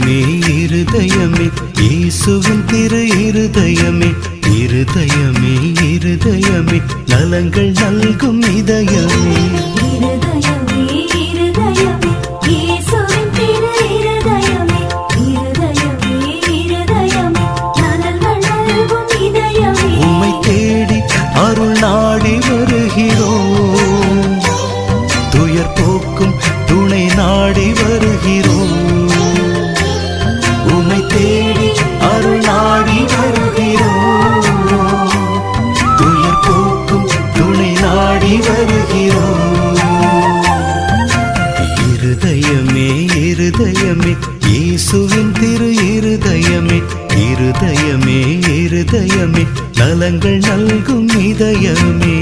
இருதயமே இருதயமே இயேசுவின் திரு இருதயமே இருதயமே இருதயமே நலங்கள் நல்கும் இதயமே இருதயமே இருதயமே இயேசுவின் திரு இருதயமே இருதயமே இருதயமே நலங்கள் நல்கும் இதயமே உம்மை தேடி அருள் நாடி வருகிறோம் துயர் போக்கும் துணை நாடி வருகிறோம் உம்மை தேடி அருள் நாடி வருகிறோம் துயர் போக்கும் துணை நாடி வருகிறோம் இருதயமே இருதயமே இயேசுவின் திரு இருதயமே இருதயமே இருதயமே நலங்கள் நல்கும் இதயமே